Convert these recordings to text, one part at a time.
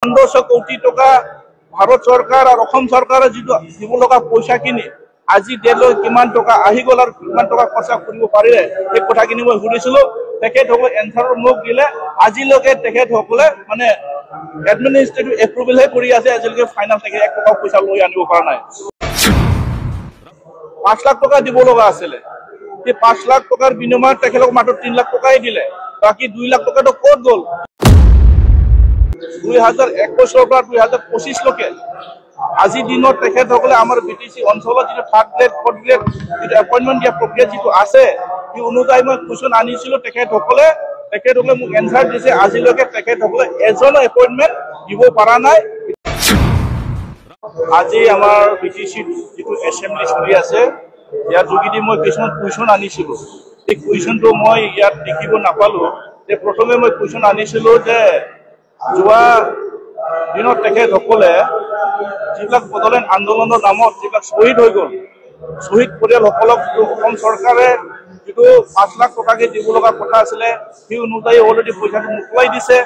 1500 কোটি টাকা ভারত সরকার আর অসম সরকারে দিব লগা পইচাখিনি আজি দেলৈ কিমান টকা আহি গল আর কিমান টাকা খরচা কৰিব পাৰিলে এই কথাখিনি মই সুধিছিলো তেখেতসকলে এনসাৰৰ মোক দিলে আজিলৈকে তেখেতসকলে মানে এডমিনিষ্ট্ৰেটিভ এপ্ৰুভেলহে কৰি আছে আজিলৈকে ফাইনাল তেখেত 1 টকা পইচা লৈ আনিব পৰা নাই 5 লাখ টাকা দিব লগা আছিল এই 5 লাখ টাকাৰ বিনিময়ত তেখেতক মাত্ৰ 3 লাখ টকাই দিলে বাকি 2 লাখ টাকাটো ক'ত গল 2021 পৰা 2025 লৈকে আজি দিনত তেখেতসকলে আমাৰ বিটিসি অঞ্চলত যে থাৰ্ড গ্ৰেড ফৰ্থ গ্ৰেড যে এপইন্টমেন্ট দিয়া প্ৰক্ৰিয়া যেটো আছে এই অনুযায়ী মই কুৱেশ্যন আনিছিলো তেখেতসকলে মোক এনসাৰ দিছে আজিলৈকে তেখেতসকলে এজন এপইন্টমেন্ট দিব পৰা নাই আজি আমাৰ বিটিসি যেটো এসেম্বলি চলি আছে ইয়াৰ যোগেদি মই কিছুমান কুৱেশ্যন আনিছিলো এই কুৱেশ্যনটো মই ইয়াত দেখিব নাপালো যে প্ৰথমে মই কুৱেশ্যন আনিছিলো যে যোৱা দিনত তেখেতসকলে যিবিলাক বদলেন আন্দোলনৰ নামত যিবিলাক শহীদ হৈ গল শহীদ পৰিয়ালসকলক অসম চৰকাৰে যেটো 5 লাখ টকাকে দিব লগা কথা আছিল সেই অনুযায়ী অলৰেডি পইচাটো মুকলাই দিছে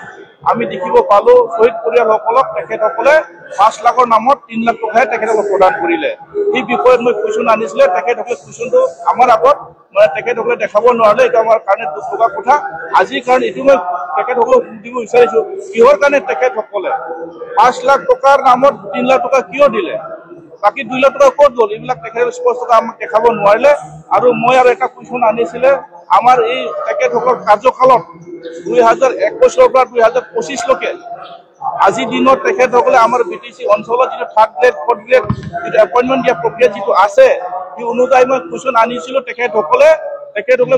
আমি দেখিব পালো শহীদ পৰিয়ালসকলক তেখেতসকলে 5 লাখৰ নামত 3 লাখ টকাহে তেখেতসকলক প্ৰদান কৰিলে এই বিষয়ত মই কুৱেশ্যন আনিছিলে তেখেতসকলে কুৱেশ্যনটো আমাৰ আগত মানে তেখেতসকলে দেখাব নোৱাৰিলে এটা আমাৰ কাৰণে দুখ লগা কথা আজি কাৰণ এটো মই তেখেতসকলক সুধিব বিচাৰিছো কিহৰ কাৰণে তেখেতসকলে 5 লাখ টকাৰ নামত 3 লাখ টকা কিয় দিলে বাকি 2 লাখ টকা ক'ত গল এইবিলাক তেখেত স্পষ্ট আমাক দেখাব নোৱাৰিলে আৰু মই আৰু এটা কুৱেশ্যন আনিছিলে আমাৰ এই তেখেতসকলৰ কাৰ্যকালত 2021 পৰা 2025 লৈকে আজি দিনত তেখেতসকলে আমাৰ বিটিসি অঞ্চলত যে থাৰ্ড গ্ৰেড ফৰ্থ গ্ৰেড যে এপইন্টমেন্ট দিয়া প্ৰক্ৰিয়া যেটো আছে এই অনুযায়ী মই কুৱেশ্যন আনিছিলো তেখেতসকলে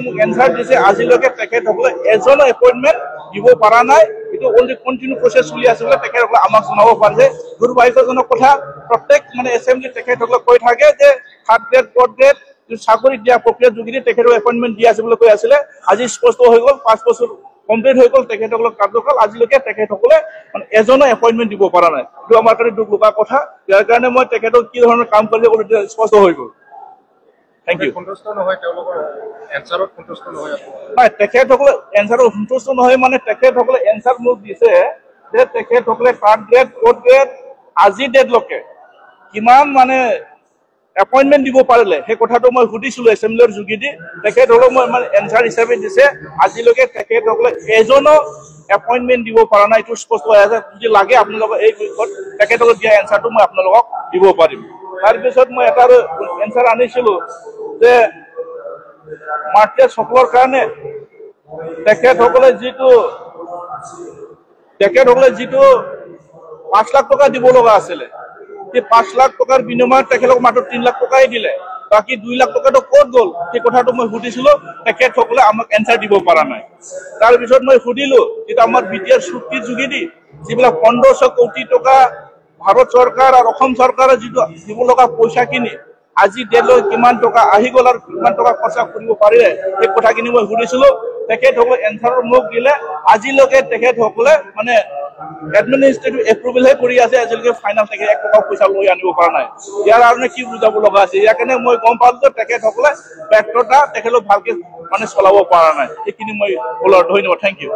মোক এনসাৰ দিছে আজিলৈকে তেখেতসকলে এজন এপইন্টমেন্ট দিব পৰা নাই এটো অলৰেডি কন্টিনিউ প্ৰসেছ চলি আছে বলে তেখেতসকলে আমাক জনাব পাৰিছে দুৰ্ভাগ্যজনক কথা প্ৰত্যেক মানে এসেম্বলি তেখেতসকলে কৈ থাকে যে থাৰ্ড গ্ৰেড ফৰ্থ গ্ৰেড চাকৰি দিয়া প্ৰক্ৰিয়া যোগেদি তেখেতসকলে এপইন্টমেন্ট দিয়া আছে বলে কৈ আছিল আজি স্পষ্ট হৈ গল 5 বছৰ কমপ্লিট হৈ গল তেখেতসকলৰ কাৰ্যকাল আজিলৈকে তেখেতসকলে মানে এজন এপইন্টমেন্ট দিব পৰা নাই এটো আমাৰ কাৰণে দুখ লগা কথা ইয়াৰ কাৰণে মই তেখেতক কি ধৰণৰ কাম কৰিব অলৰেডি স্পষ্ট হৈ গল থ্যাংক ইউ সন্তুষ্ট নহয় তেওঁলোকৰ এনসাৰত সন্তুষ্ট নহয় নাই তেখেতসকলে এনসাৰত সন্তুষ্ট নহয় মানে তেখেতসকলে এনসাৰ মোক দিছে যে তেখেতসকলে থাৰ্ড গ্ৰেড ফৰ্থ গ্ৰেড আজি ডেটলৈকে কিমান মানে এপইন্টমেন্ট দিব পাৰিলে সেই কথাটো মই সুধিছিলো এসেম্বলিৰ যোগেদি তেখেতসকলে মই মানে এনসাৰ হিচাপে দিছে আজিলৈকে তেখেতসকলে এজন এপইন্টমেন্ট দিব পৰা নাই এটো স্পষ্ট হৈ আছে যদি লাগে আপোনালোকক এই বিষয়ত তেখেতসকলে দিয়া এনসাৰটো মই আপোনালোকক দিব পাৰিম তাৰ পিছত মই এটা এনসাৰ আনিছিলো যে মাৰ্কেট সকলৰ কাৰণে তেখেতসকলে যেটো 5 লাখ টকা দিব লগা আছিল এই 5 লাখ টকাৰ বিনিময়ত তেখেতক মাত্ৰ 3 লাখ টকাই দিলে বাকি 2 লাখ টকাটো ক'ত গল সেই কথাটো মই সুধিছিলো তেখেতসকলে আমাক এনসাৰ দিব পৰা নাই তাৰ পিছত মই সুধিলো যে আমাৰ বিটিআৰ চুক্তিৰ যোগেদি যিবিলাক 1500 কোটি টকা ভারত সরকার আর অসম সরকারে দিব লগা পইচাখিনি আজি দেলৈ কিমান টকা আহি গল আর কিমান টাকা খরচা কৰিব পাৰিলে এই কথাখিনি মই সুধিছিলো তেখেতসকলে এনসাৰৰ মোক দিলে আজিলৈকে তেখেতসকলে মানে এডমিনিষ্ট্ৰেটিভ এপ্ৰুভেলহে কৰি আছে আজিলৈকে ফাইনাল তেখেত 1 টকা পইচা লৈ আনিব পৰা নাই ইয়াৰ কাৰণে কি বুজাব লগা আছে ইয়াৰ কাৰণে মই গম পালো যে তেখেতসকলে পেট্ৰটা তেখেতক ভালকে মানে চলাব পৰা নাই এইখিনি মই বলৰ ধন্যবাদ থ্যাংক ইউ